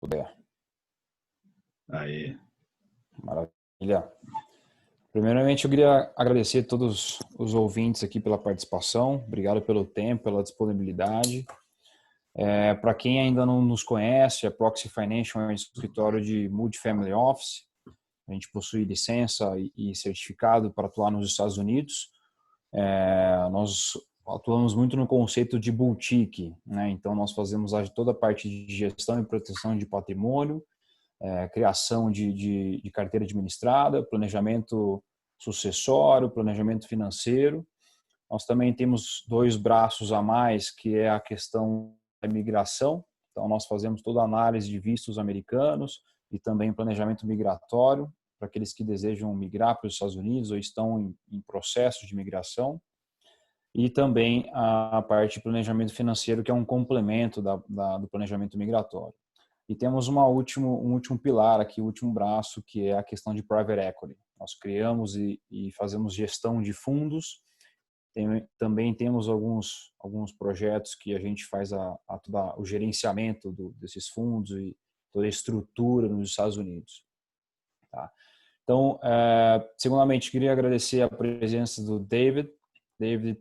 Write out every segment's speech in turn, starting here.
Puder. Aí. Maravilha. Primeiramente, eu queria agradecer a todos os ouvintes aqui pela participação. Obrigado pelo tempo, pela disponibilidade. Para quem ainda não nos conhece, a Proxy Financial é um escritório de multifamily office. A gente possui licença e certificado para atuar nos Estados Unidos. Nós atuamos muito no conceito de boutique, né? Então, nós fazemos toda a parte de gestão e proteção de patrimônio, criação de carteira administrada, planejamento sucessório, planejamento financeiro. Nós também temos 2 braços a mais, que é a questão da imigração. Então, nós fazemos toda a análise de vistos americanos e também planejamento migratório para aqueles que desejam migrar para os Estados Unidos ou estão em processo de migração. E também a parte de planejamento financeiro, que é um complemento do planejamento migratório. E temos um último pilar aqui, o último braço, que é a questão de private equity. Nós criamos e fazemos gestão de fundos. Também temos alguns projetos que a gente faz o gerenciamento desses fundos e toda a estrutura nos Estados Unidos. Tá? Então, segundamente, queria agradecer a presença do David. David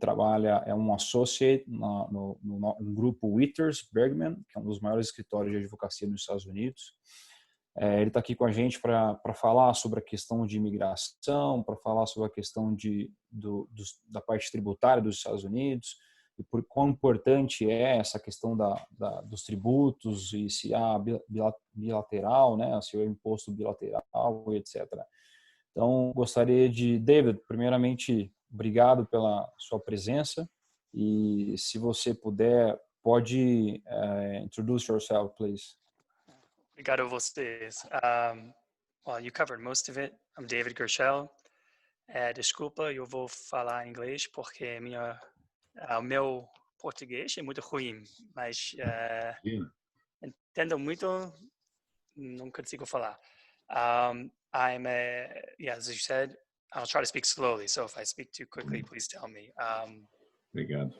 é um associate no grupo Witters Bergman, que é um dos maiores escritórios de advocacia nos Estados Unidos. Ele está aqui com a gente para falar sobre a questão de imigração, para falar sobre a questão da parte tributária dos Estados Unidos e por quão importante é essa questão dos tributos e se há bilateral, né, se há imposto bilateral, etc. Então, gostaria David, primeiramente, obrigado pela sua presença e se você puder, pode introduce yourself, please. Obrigado a vocês. Well, you covered most of it. I'm David Gershell. Desculpa, eu vou falar inglês porque o meu português é muito ruim, mas entendo muito, não consigo falar. As you said, I'll try to speak slowly, so if I speak too quickly, please tell me. Obrigado.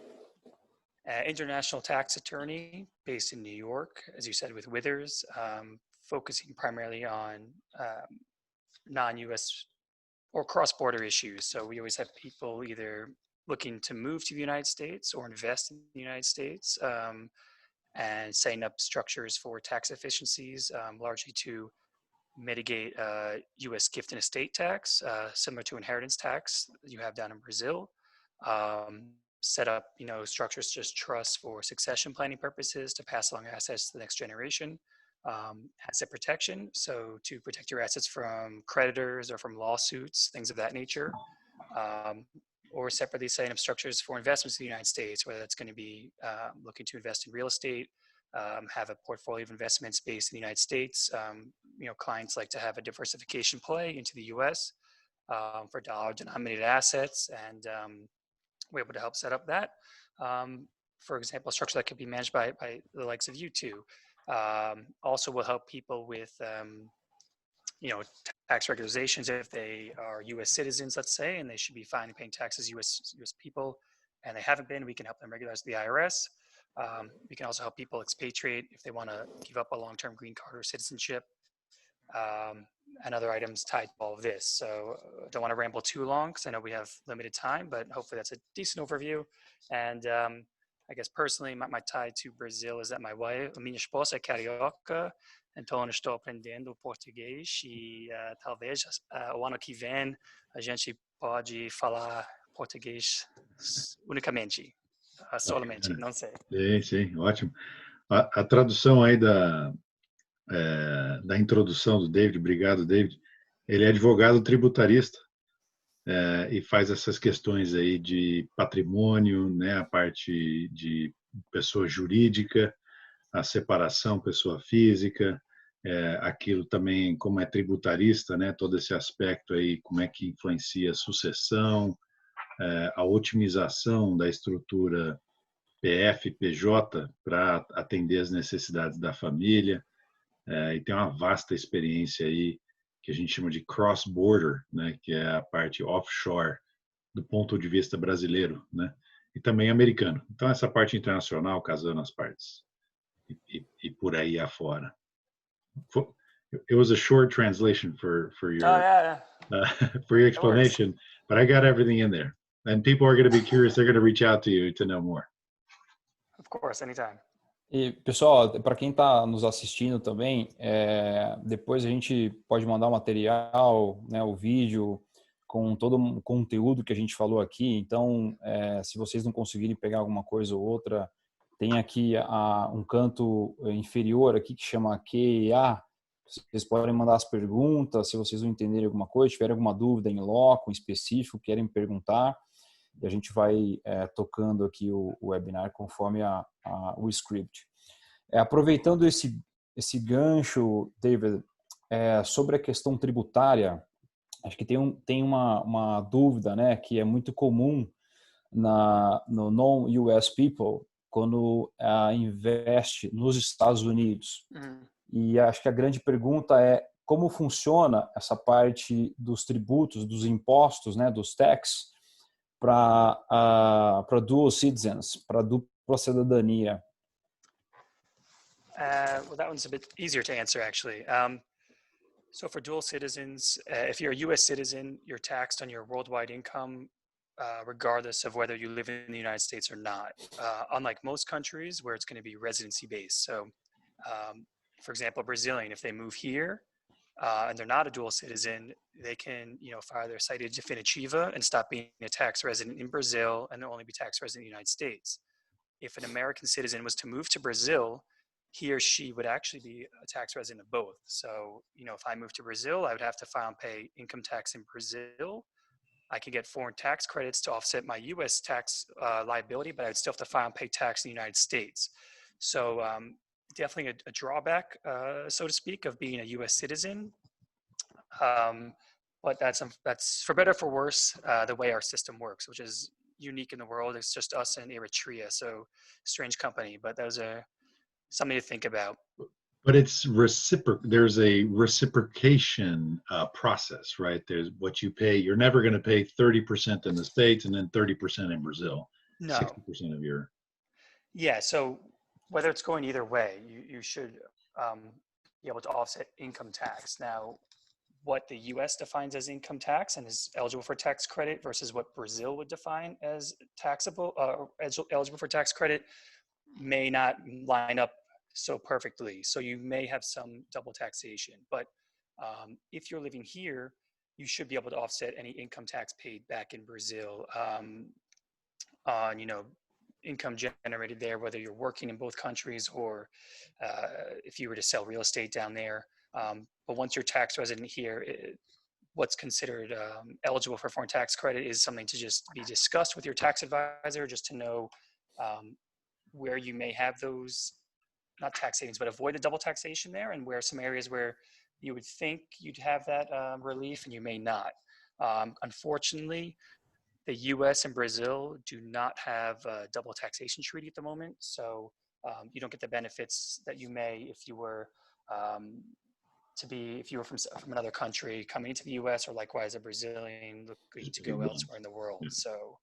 International tax attorney based in New York, as you said, with Withers, focusing primarily on non-U.S. or cross-border issues. So we always have people either looking to move to the United States or invest in the United States, and setting up structures for tax efficiencies, largely to mitigate U.S. gift and estate tax, similar to inheritance tax that you have down in Brazil. Set up, structures, just trusts for succession planning purposes to pass along assets to the next generation. Asset protection, so to protect your assets from creditors or from lawsuits, things of that nature. Or separately setting up structures for investments in the United States, whether that's going to be looking to invest in real estate, have a portfolio of investments based in the United States. Clients like to have a diversification play into the U.S. For dollar-denominated assets, and we're able to help set up that. For example, a structure that could be managed by the likes of you two. Also will help people with, tax regularizations if they are U.S. citizens, let's say, and they should be fine and paying taxes U.S. people, and they haven't been. We can help them regularize the IRS. We can also help people expatriate if they want to give up a long-term green card or citizenship, and other items tied to all of this. So I don't want to ramble too long because I know we have limited time, but hopefully that's a decent overview. And I guess personally, my tie to Brazil is that my wife, minha esposa é carioca, então eu estou aprendendo português e talvez o ano que vem a gente pode falar português unicamente, solamente, não sei. Sim, ótimo. A tradução aí da introdução do David, obrigado, David. Ele é advogado tributarista e faz essas questões aí de patrimônio, né, a parte de pessoa jurídica, a separação pessoa física, aquilo também como é tributarista, né, todo esse aspecto aí, como é que influencia a sucessão, a otimização da estrutura PF, PJ para atender as necessidades da família. E tem uma vasta experiência aí que a gente chama de cross-border, né, que é a parte offshore do ponto de vista brasileiro, né, e também americano. Então essa parte internacional casando as partes e por aí afora. It was a short translation for Oh, your yeah, for your no worries. explanation, but I got everything in there. And people are going to be curious. They're going to reach out to you to know more. Of course, anytime. E, pessoal, para quem está nos assistindo também, depois a gente pode mandar o material, né, o vídeo, com todo o conteúdo que a gente falou aqui. Então, se vocês não conseguirem pegar alguma coisa ou outra, tem aqui um canto inferior aqui que chama Q&A. Vocês podem mandar as perguntas, se vocês não entenderem alguma coisa, tiverem alguma dúvida em loco, em específico, querem perguntar. E a gente vai tocando aqui o webinar conforme o script. Aproveitando esse gancho, David, sobre a questão tributária, acho que tem uma dúvida, né, que é muito comum no non-US people quando investe nos Estados Unidos. E acho que a grande pergunta é como funciona essa parte dos tributos, dos impostos, né, dos tax, para dual citizens, para dupla cidadania. Well, that one's a bit easier to answer, actually. So for dual citizens, if you're a U.S. citizen, you're taxed on your worldwide income, regardless of whether you live in the United States or not. Unlike most countries where it's going to be residency-based. So, for example, Brazilian, if they move here and they're not a dual citizen, they can, file their site definitiva and stop being a tax resident in Brazil, and they'll only be tax resident in the United States. If an American citizen was to move to Brazil, he or she would actually be a tax resident of both. So, if I moved to Brazil, I would have to file and pay income tax in Brazil. I could get foreign tax credits to offset my U.S. tax liability, but I would still have to file and pay tax in the United States. So definitely a drawback, so to speak, of being a U.S. citizen. But that's for better or for worse, the way our system works, which is unique in the world. It's just us and Eritrea, so strange company, but those are something to think about. But it's there's a reciprocation process, right? There's what you pay. You're never going to pay 30% in the States and then 30% in Brazil. No. 60% of your. Yeah, so whether it's going either way, you should be able to offset income tax. Now, what the U.S. defines as income tax and is eligible for tax credit versus what Brazil would define as taxable, eligible for tax credit, may not line up so perfectly. So you may have some double taxation. But if you're living here, you should be able to offset any income tax paid back in Brazil on, income generated there, whether you're working in both countries or if you were to sell real estate down there. But once you're tax resident here, what's considered eligible for foreign tax credit is something to just be discussed with your tax advisor, just to know where you may have those, not tax savings, but avoid the double taxation there, and where some areas where you would think you'd have that relief and you may not. Unfortunately, the US and Brazil do not have a double taxation treaty at the moment, so you don't get the benefits that you may if you were from another country coming into the US, or likewise a Brazilian looking to go elsewhere in the world. So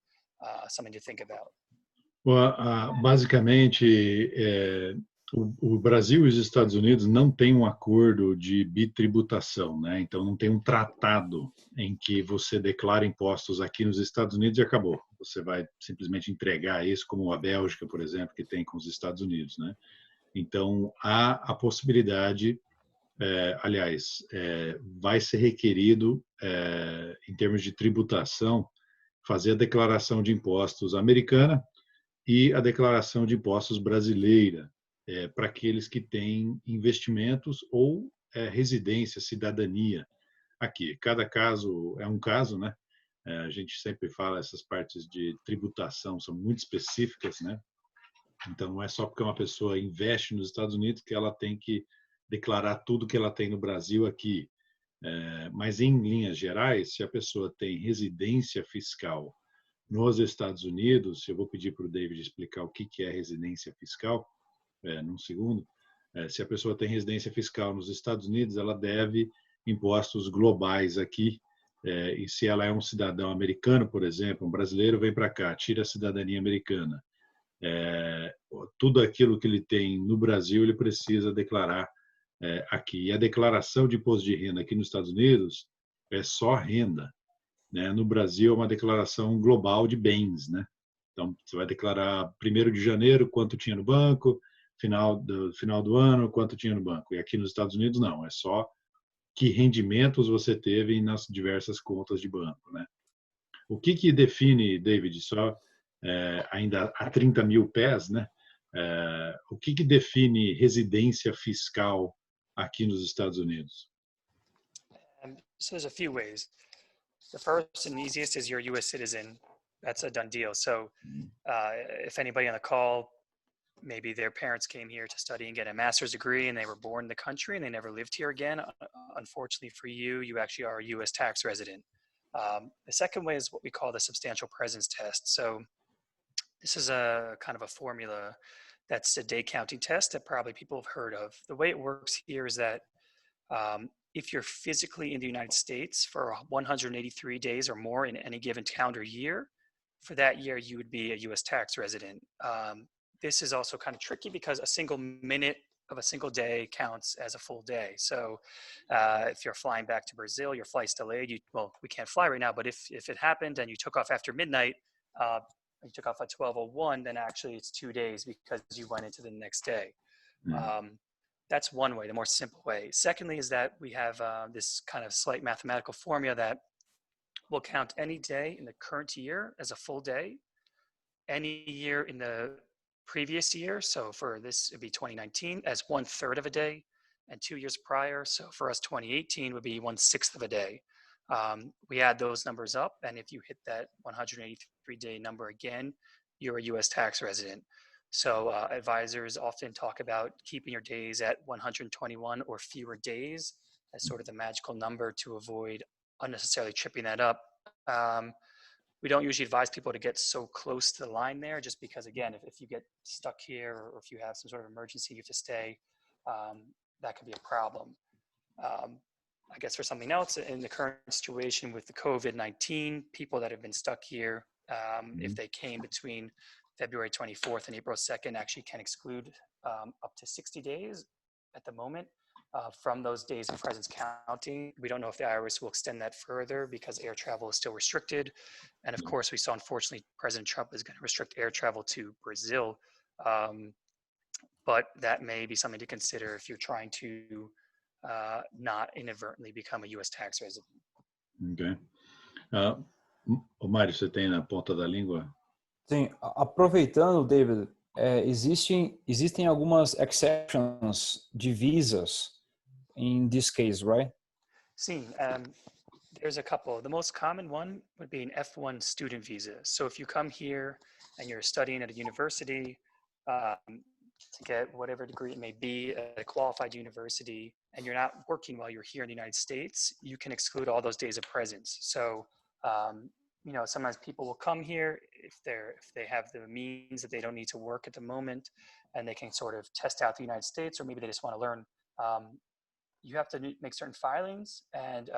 something to think about. Well, basicamente, o Brasil e os Estados Unidos não têm um acordo de bitributação, né? Então não tem um tratado em que você declara impostos aqui nos Estados Unidos e acabou. Você vai simplesmente entregar isso, como a Bélgica, por exemplo, que tem com os Estados Unidos, né? Então há a possibilidade, vai ser requerido, em termos de tributação, fazer a declaração de impostos americana e a declaração de impostos brasileira, para aqueles que têm investimentos ou residência, cidadania aqui. Cada caso é um caso, né? A gente sempre fala, essas partes de tributação são muito específicas, né? Então não é só porque uma pessoa investe nos Estados Unidos que ela tem que declarar tudo que ela tem no Brasil aqui. Mas em linhas gerais, se a pessoa tem residência fiscal nos Estados Unidos, eu vou pedir para o David explicar o que é residência fiscal, num segundo. Se a pessoa tem residência fiscal nos Estados Unidos, ela deve impostos globais aqui, e se ela é um cidadão americano, por exemplo, um brasileiro vem para cá, tira a cidadania americana, tudo aquilo que ele tem no Brasil, ele precisa declarar aqui. E a declaração de imposto de renda aqui nos Estados Unidos é só renda, né? No Brasil é uma declaração global de bens, né? Então, você vai declarar 1º de janeiro quanto tinha no banco, final do ano quanto tinha no banco. E aqui nos Estados Unidos não, é só que rendimentos você teve nas diversas contas de banco, né? O que define, David, só ainda a 30 mil pés, né? O que define residência fiscal aqui nos Estados Unidos? So there's a few ways. The first and easiest is you're a U.S. citizen. That's a done deal. So if anybody on the call, maybe their parents came here to study and get a master's degree and they were born in the country and they never lived here again, unfortunately for you, you actually are a U.S. tax resident. The second way is what we call the substantial presence test. So this is a kind of a formula that's a day counting test that probably people have heard of. The way it works here is that if you're physically in the United States for 183 days or more in any given calendar year, for that year, you would be a U.S. tax resident. This is also kind of tricky because a single minute of a single day counts as a full day. So if you're flying back to Brazil, your flight's delayed. Well, we can't fly right now, but if it happened and you took off after midnight, you took off at 12:01, then actually it's 2 days because you went into the next day. That's one way, the more simple way. Secondly is that we have this kind of slight mathematical formula that will count any day in the current year as a full day, any year in the previous year, so for this it'd be 2019, as 1/3 of a day, and 2 years prior, so for us 2018 would be 1/6 of a day. We add those numbers up, and if you hit that 183-day number again, you're a U.S. tax resident. So advisors often talk about keeping your days at 121 or fewer days as sort of the magical number to avoid unnecessarily tripping that up. We don't usually advise people to get so close to the line there, just because, again, if you get stuck here or if you have some sort of emergency, you have to stay, that could be a problem. I guess for something else, in the current situation with the COVID-19, people that have been stuck here, if they came between February 24th and April 2nd, actually can exclude up to 60 days at the moment from those days of presence counting. We don't know if the IRS will extend that further because air travel is still restricted. And of course, we saw, unfortunately, President Trump is going to restrict air travel to Brazil. But that may be something to consider if you're trying to not inadvertently become a U.S. tax resident. Ok. Mário, você tem na ponta da língua? Sim, aproveitando, David, existem algumas exceptions de visas in this case, right? Sim, there's a couple. The most common one would be an F1 student visa. So if you come here and you're studying at a university to get whatever degree it may be at a qualified university, and you're not working while you're here in the United States, you can exclude all those days of presence. So you know, sometimes people will come here if they have the means that they don't need to work at the moment, and they can sort of test out the United States, or maybe they just want to learn. You have to make certain filings, and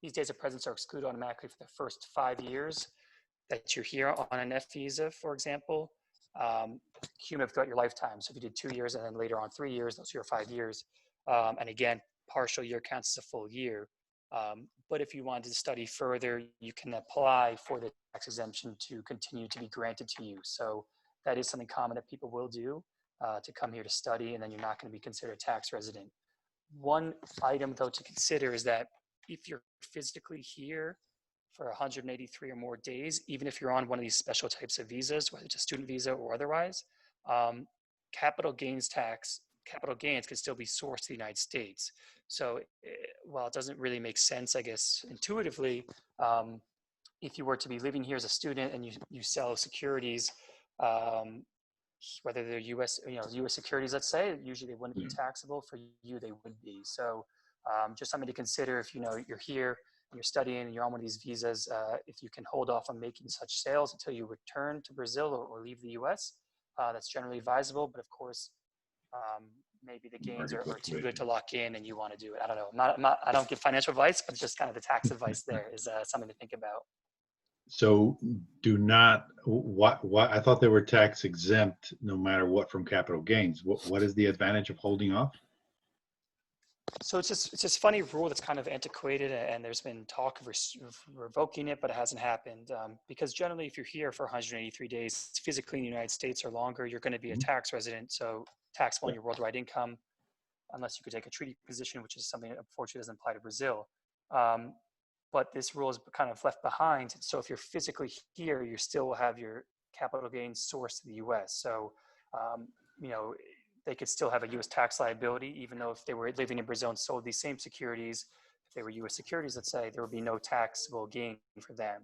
these days of presence are excluded automatically for the first 5 years that you're here on an F visa, for example, cumulative throughout your lifetime. So if you did 2 years and then later on 3 years, those are your 5 years. And again, partial year counts as a full year. But if you wanted to study further, you can apply for the tax exemption to continue to be granted to you. So that is something common that people will do to come here to study, and then you're not going to be considered a tax resident. One item, though, to consider is that if you're physically here for 183 or more days, even if you're on one of these special types of visas, whether it's a student visa or otherwise, capital gains can still be sourced to the United States. So while it doesn't really make sense, I guess, intuitively, if you were to be living here as a student and you sell securities, whether they're U.S. securities, let's say, usually they wouldn't be taxable. For you, they would be. So just something to consider if you're here and you're studying and you're on one of these visas, if you can hold off on making such sales until you return to Brazil or leave the U.S., that's generally advisable. But of course, maybe the gains are too good to lock in and you want to do it. I don't know. I don't give financial advice, but just kind of the tax advice there is something to think about. So do not, I thought they were tax exempt no matter what from capital gains. What is the advantage of holding off? So it's this funny rule that's kind of antiquated, and there's been talk of revoking it, but it hasn't happened. Because generally, if you're here for 183 days physically in the United States or longer, you're going to be a tax resident, so taxable on your worldwide income, unless you could take a treaty position, which is something that unfortunately doesn't apply to Brazil. But this rule is kind of left behind. So if you're physically here, you still have your capital gains sourced to the U.S. So, you know, they could still have a U.S. tax liability, even though if they were living in Brazil and sold these same securities, if they were U.S. securities, let's say, there would be no taxable gain for them.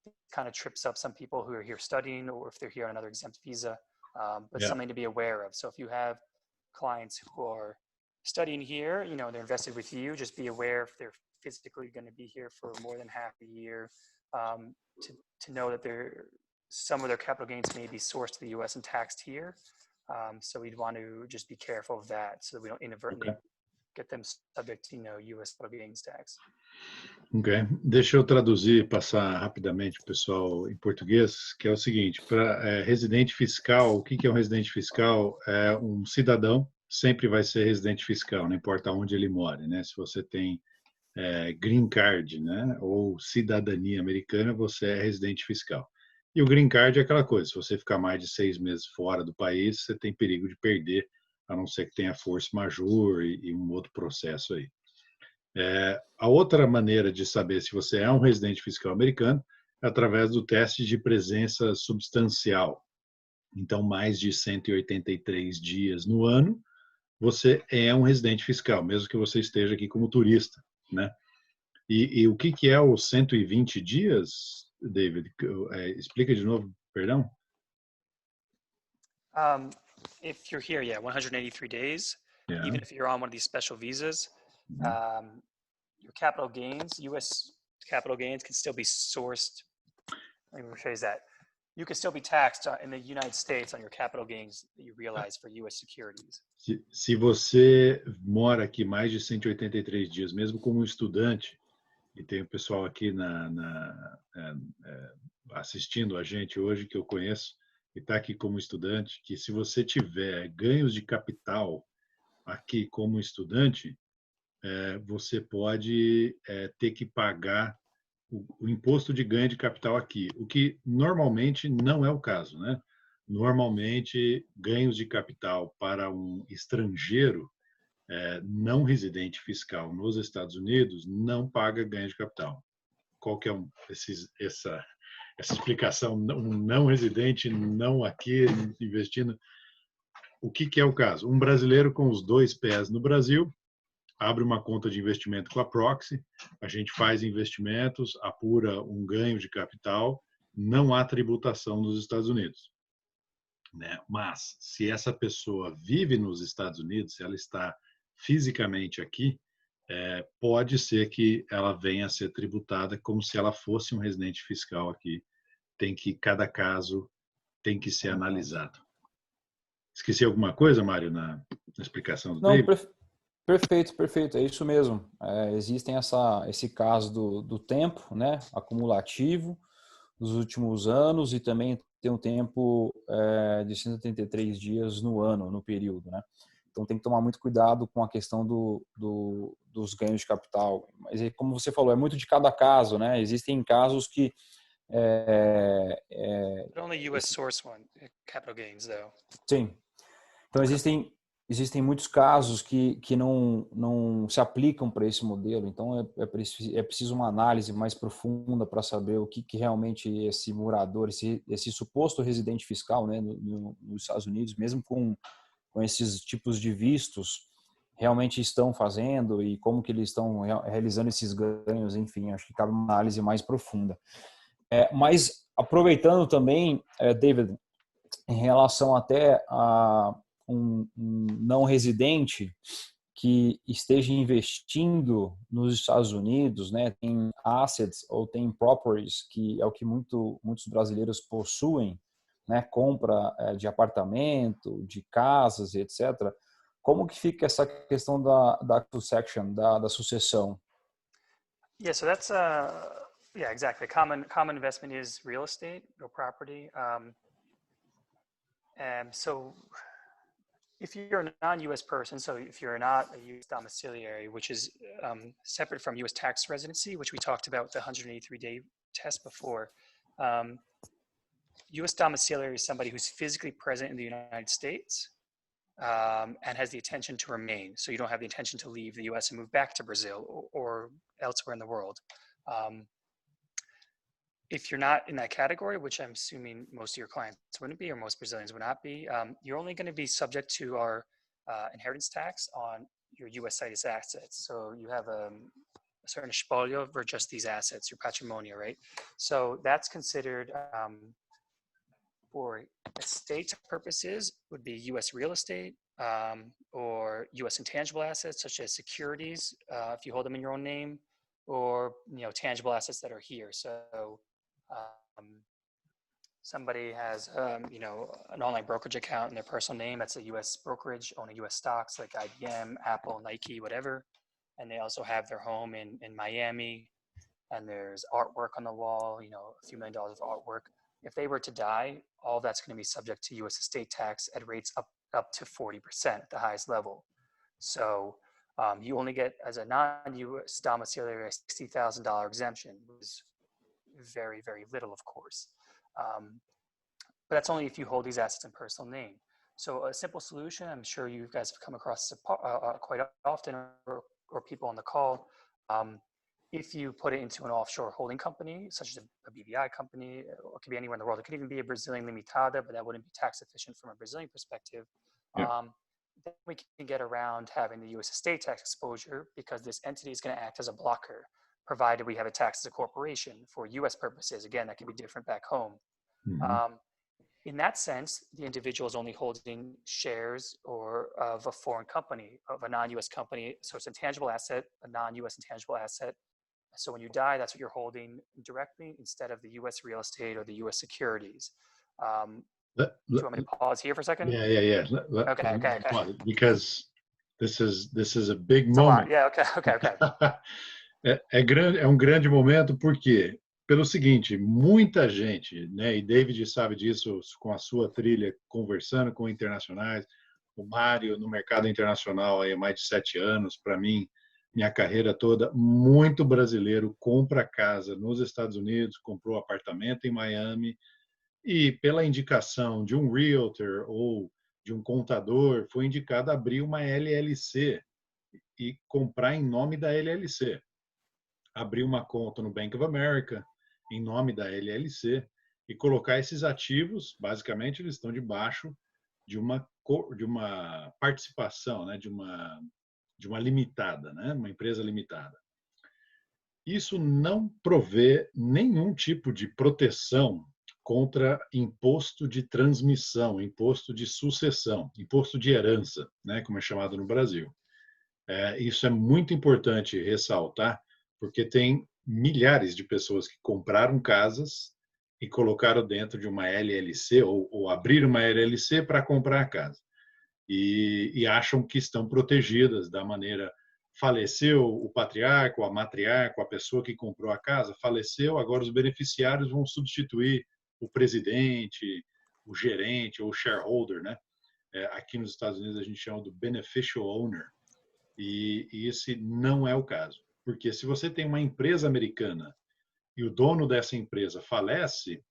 It kind of trips up some people who are here studying, or if they're here on another exempt visa, but something to be aware of. So if you have clients who are studying here, you know, they're invested with you, just be aware if they're physically going to be here for more than half a year, to know that some of their capital gains may be sourced to the U.S. and taxed here. So we'd want to just be careful of that so that we don't inadvertently get them subject to, you know, U.S. capital gains tax. Ok. Deixa eu traduzir, passar rapidamente para o pessoal em português, que é o seguinte, para residente fiscal, o que é um residente fiscal? É um cidadão, sempre vai ser residente fiscal, não importa onde ele mora, né? Se você tem green card, né, ou cidadania americana, você é residente fiscal. E o green card é aquela coisa, se você ficar mais de 6 meses fora do país, você tem perigo de perder, a não ser que tenha força majeure e um outro processo aí. A outra maneira de saber se você é um residente fiscal americano é através do teste de presença substancial. Então, mais de 183 dias no ano, você é um residente fiscal, mesmo que você esteja aqui como turista, né? E o que é os 120 dias, David? Explica de novo, perdão. If you're here, 183 days, even if you're on one of these special visas, your capital gains, U.S. capital gains, can still be sourced. Let me rephrase that. You can still be taxed in the United States on your capital gains that you realize for U.S. securities. Se você mora aqui mais de 183 dias, mesmo como um estudante, e tem o pessoal aqui assistindo a gente hoje que eu conheço, e está aqui como estudante, que se você tiver ganhos de capital aqui como estudante, você pode ter que pagar o imposto de ganho de capital aqui, o que normalmente não é o caso, né? Normalmente, ganhos de capital para um estrangeiro não residente fiscal nos Estados Unidos não paga ganho de capital. Qual que é essa explicação? Um não residente, não aqui, investindo. O que é o caso? Um brasileiro com os 2 pés no Brasil abre uma conta de investimento com a Proxy, a gente faz investimentos, apura um ganho de capital, não há tributação nos Estados Unidos. Né? Mas, se essa pessoa vive nos Estados Unidos, se ela está fisicamente aqui, pode ser que ela venha a ser tributada como se ela fosse um residente fiscal aqui. Cada caso tem que ser analisado. Esqueci alguma coisa, Mário, na explicação do David? Perfeito, é isso mesmo. Existem esse caso do tempo, né, acumulativo dos últimos anos, e também tem um tempo de 183 dias no ano, no período, né? Então tem que tomar muito cuidado com a questão dos ganhos de capital. Mas como você falou, é muito de cada caso, né? Existem casos que only U.S. source one capital gains, though. Sim. Então existem muitos casos que não se aplicam para esse modelo. Então é preciso uma análise mais profunda para saber o que realmente esse morador, esse suposto residente fiscal, né, nos Estados Unidos, mesmo com esses tipos de vistos, realmente estão fazendo e como que eles estão realizando esses ganhos. Enfim, acho que cabe uma análise mais profunda. Mas aproveitando também, David, em relação até a um não residente que esteja investindo nos Estados Unidos, né, tem assets ou tem properties, que é o que muitos brasileiros possuem, né, compra de apartamento, de casas, etc. Como que fica essa questão da succession, da sucessão? Yeah, so that's exactly. Common investment is real estate or property. And so if you're a non-U.S. person, so if you're not a U.S. domiciliary, which is separate from U.S. tax residency, which we talked about with the 183-day test before, U.S. domiciliary is somebody who's physically present in the United States and has the intention to remain. So you don't have the intention to leave the U.S. and move back to Brazil or elsewhere in the world. If you're not in that category, which I'm assuming most of your clients wouldn't be, or most Brazilians would not be, you're only going to be subject to our inheritance tax on your U.S. situs assets. So you have a certain espólio for just these assets, your patrimonio, right? So that's considered for estate purposes would be U.S. real estate or U.S. intangible assets such as securities if you hold them in your own name, or tangible assets that are here. So somebody has an online brokerage account in their personal name. That's a U.S. brokerage, owning U.S. stocks like IBM, Apple, Nike, whatever. And they also have their home in Miami, and there's artwork on the wall, a few $1 million of artwork. If they were to die, all that's going to be subject to U.S. estate tax at rates up to 40% at the highest level. So you only get, as a non-U.S. domiciliary, a $60,000 exemption, which is very, very little, of course. But that's only if you hold these assets in personal name. So a simple solution, I'm sure you guys have come across quite often, or people on the call, if you put it into an offshore holding company, such as a BVI company, or it could be anywhere in the world. It could even be a Brazilian limitada, but that wouldn't be tax efficient from a Brazilian perspective. Yeah. Then we can get around having the U.S. estate tax exposure, because this entity is going to act as a blocker, provided we have a tax as a corporation for U.S. purposes. Again, that can be different back home. Mm-hmm. In that sense, the individual is only holding shares of a foreign company, of a non-U.S. company. So it's an intangible asset, a non-U.S. intangible asset. So when you die, that's what you're holding directly, instead of the U.S. real estate or the U.S. securities. Do you want me to pause here for a second? Yeah. Okay. Because this is a big moment. Yeah, okay. É um grande momento, porque pelo seguinte, muita gente, né, e David sabe disso com a sua trilha, conversando com internacionais, o Mário no mercado internacional há mais de 7 anos, para mim, minha carreira toda, muito brasileiro compra casa nos Estados Unidos, comprou apartamento em Miami, e pela indicação de um realtor ou de um contador, foi indicado abrir uma LLC e comprar em nome da LLC. Abrir uma conta no Bank of America em nome da LLC e colocar esses ativos, basicamente eles estão debaixo de uma participação, né, de uma limitada, né, uma empresa limitada. Isso não provê nenhum tipo de proteção contra imposto de transmissão, imposto de sucessão, imposto de herança, né, como é chamado no Brasil. Isso é muito importante ressaltar, porque tem milhares de pessoas que compraram casas e colocaram dentro de uma LLC ou abriram uma LLC para comprar a casa. E acham que estão protegidas da maneira, faleceu o patriarca, a matriarca, a pessoa que comprou a casa, faleceu, agora os beneficiários vão substituir o presidente, o gerente ou o shareholder, né? Aqui nos Estados Unidos a gente chama do beneficial owner, e esse não é o caso. Porque se você tem uma empresa americana e o dono dessa empresa falece,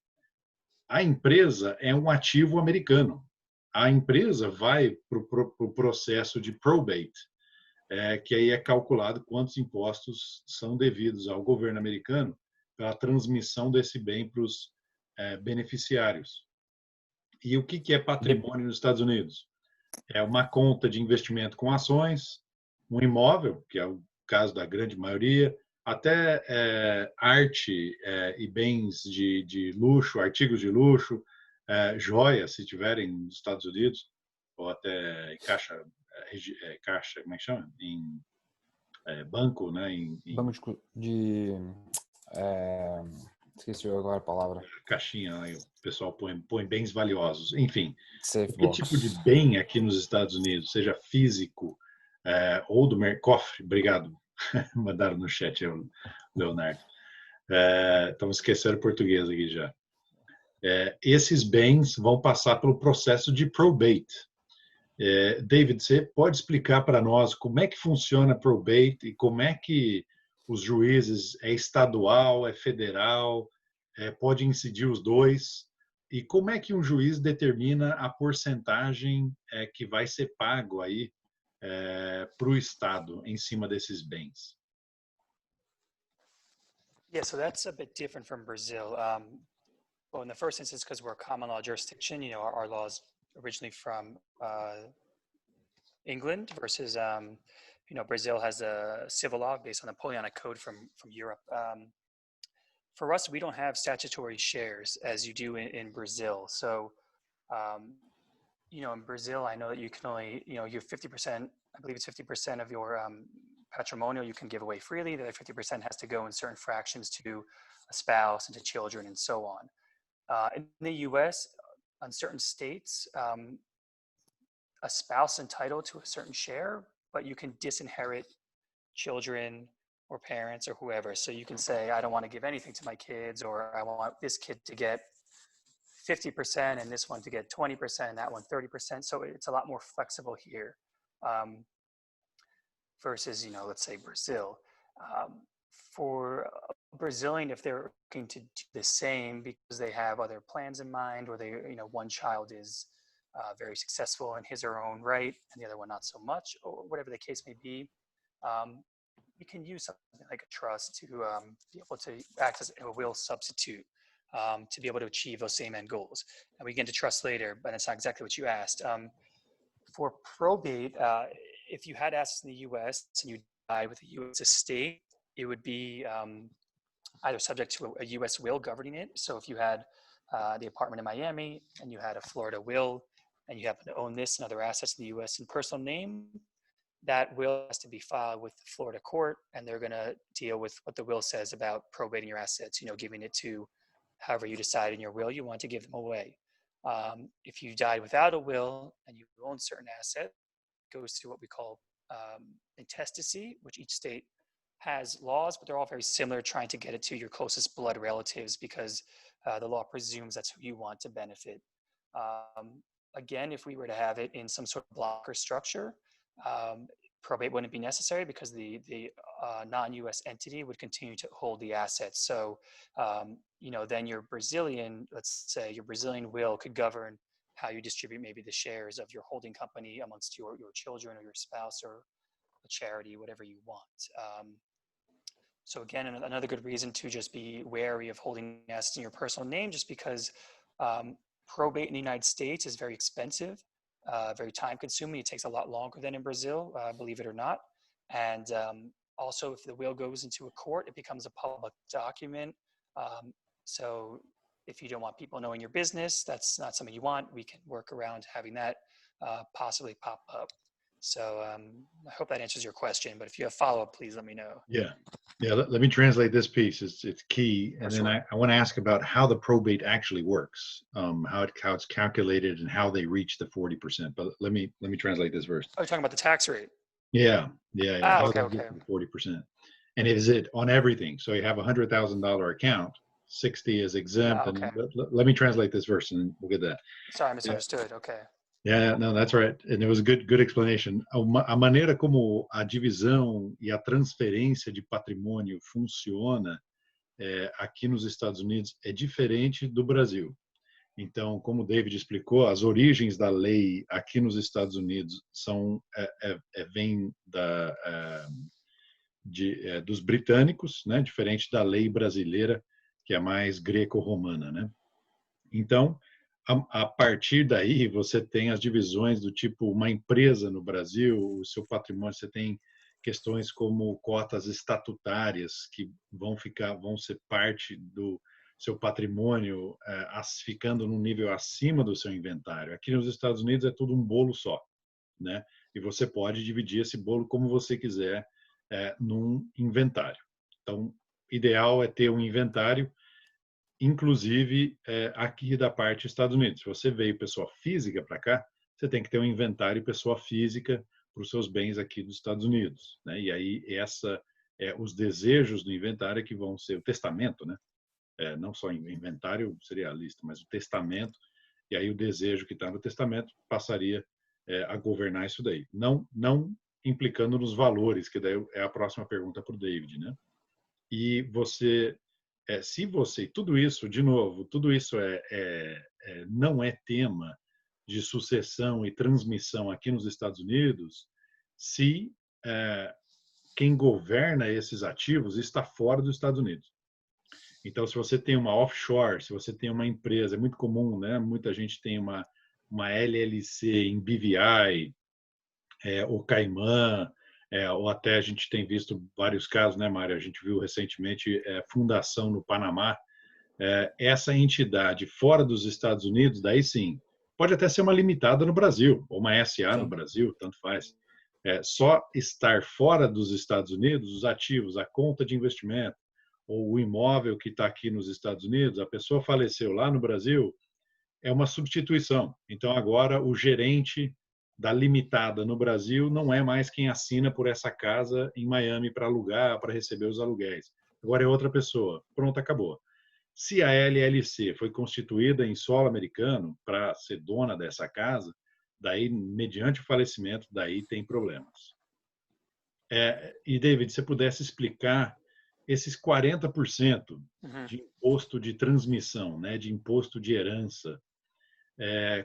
a empresa é um ativo americano. A empresa vai para o processo de probate, que aí é calculado quantos impostos são devidos ao governo americano pela transmissão desse bem para os beneficiários. E o que é patrimônio nos Estados Unidos? É uma conta de investimento com ações, um imóvel, que é o caso da grande maioria, até arte e bens de luxo, artigos de luxo, joias, se tiverem nos Estados Unidos, ou até caixa, como é que chama? Em banco, né? Banco esqueci agora a palavra. Caixinha, né? O pessoal põe bens valiosos. Enfim, Safe que box. tipo de bem aqui nos Estados Unidos, seja físico ou do cofre, obrigado. Mandaram no chat, Leonardo. Estamos esquecendo o português aqui já. Esses bens vão passar pelo processo de probate. David, você pode explicar para nós como é que funciona probate e como é que os juízes, é estadual, é federal, pode incidir os dois, e como é que um juiz determina a porcentagem que vai ser pago aí para o Estado em cima desses bens? Yeah, so that's a bit different from Brazil. Well, in the first instance, because we're a common law jurisdiction, our law is originally from England versus, Brazil has a civil law based on the Napoleonic Code from Europe. For us, we don't have statutory shares as you do in Brazil. So, in Brazil, I know that you can only, you have 50%, I believe it's 50% of your patrimonial you can give away freely. The other 50% has to go in certain fractions to a spouse and to children and so on. In the US, on certain states, a spouse entitled to a certain share, but you can disinherit children or parents or whoever. So you can say, I don't want to give anything to my kids, or I want this kid to get 50% and this one to get 20% and that one 30%. So it's a lot more flexible here versus, let's say Brazil. For a Brazilian, if they're looking to do the same because they have other plans in mind, or they, one child is very successful in his or her own right, and the other one not so much, or whatever the case may be, you can use something like a trust to be able to act as a will substitute to be able to achieve those same end goals. And we get into trust later, but it's not exactly what you asked. For probate, if you had assets in the U.S. and you died with a U.S. estate, it would be either subject to a U.S. will governing it. So if you had the apartment in Miami and you had a Florida will, and you happen to own this and other assets in the U.S. in personal name, that will has to be filed with the Florida court, and they're going to deal with what the will says about probating your assets, giving it to however you decide in your will you want to give them away. If you died without a will and you own certain assets, it goes through what we call intestacy, which each state has laws, but they're all very similar, trying to get it to your closest blood relatives because the law presumes that's who you want to benefit. Again, if we were to have it in some sort of block or structure, probate wouldn't be necessary because the non-U.S. entity would continue to hold the assets. So, then your Brazilian, let's say your Brazilian will could govern how you distribute maybe the shares of your holding company amongst your children or your spouse or a charity, whatever you want. So again, another good reason to just be wary of holding assets in your personal name, just because probate in the United States is very expensive, very time consuming. It takes a lot longer than in Brazil, believe it or not. And also if the will goes into a court, it becomes a public document. So if you don't want people knowing your business, that's not something you want. We can work around having that possibly pop up. So I hope that answers your question, but if you have follow-up, please let me know. Yeah. Let me translate this piece. It's key, and then I want to ask about how the probate actually works, how it's calculated, and how they reach the 40%. But let me translate this first. Oh, you're talking about the tax rate? Yeah. Ah, how okay. they get to the 40%, and is it on everything? So you have $100,000 account, 60 is exempt. Okay. And let me translate this verse, and we'll get that. Sorry, I misunderstood. Okay. Yeah, no, that's right. And it was a good explanation. A maneira como a divisão e a transferência de patrimônio funciona aqui nos Estados Unidos é diferente do Brasil. Então, como o David explicou, as origens da lei aqui nos Estados Unidos vêm dos britânicos, né? Diferente da lei brasileira, que é mais greco-romana, né? Então, a partir daí, você tem as divisões do tipo uma empresa no Brasil, o seu patrimônio, você tem questões como cotas estatutárias que vão ser parte do seu patrimônio, ficando num nível acima do seu inventário. Aqui nos Estados Unidos é tudo um bolo só, né? E você pode dividir esse bolo como você quiser num inventário. Então, ideal é ter um inventário, inclusive aqui da parte dos Estados Unidos. Se você veio pessoa física para cá, você tem que ter um inventário pessoa física para os seus bens aqui dos Estados Unidos, né? E aí os desejos do inventário que vão ser o testamento, né? Não só inventário seria a lista, mas o testamento, e aí o desejo que está no testamento passaria a governar isso daí. Não implicando nos valores, que daí é a próxima pergunta para o David, né? E você, se você, tudo isso, de novo, tudo isso não é tema de sucessão e transmissão aqui nos Estados Unidos, se quem governa esses ativos está fora dos Estados Unidos. Então, se você tem uma offshore, se você tem uma empresa, é muito comum, né? Muita gente tem uma LLC em BVI, ou Caimã, ou até a gente tem visto vários casos, né, Mário? A gente viu recentemente fundação no Panamá. Essa entidade fora dos Estados Unidos, daí sim, pode até ser uma limitada no Brasil, ou uma SA no Brasil, tanto faz. Só estar fora dos Estados Unidos, os ativos, a conta de investimento, ou o imóvel que está aqui nos Estados Unidos, a pessoa faleceu lá no Brasil, é uma substituição. Então, agora, o gerente da limitada no Brasil não é mais quem assina por essa casa em Miami para alugar, para receber os aluguéis. Agora é outra pessoa. Pronto, acabou. Se a LLC foi constituída em solo americano para ser dona dessa casa, daí, mediante o falecimento, daí tem problemas. E, David, se você pudesse explicar esses 40% de imposto de transmissão, né, de imposto de herança,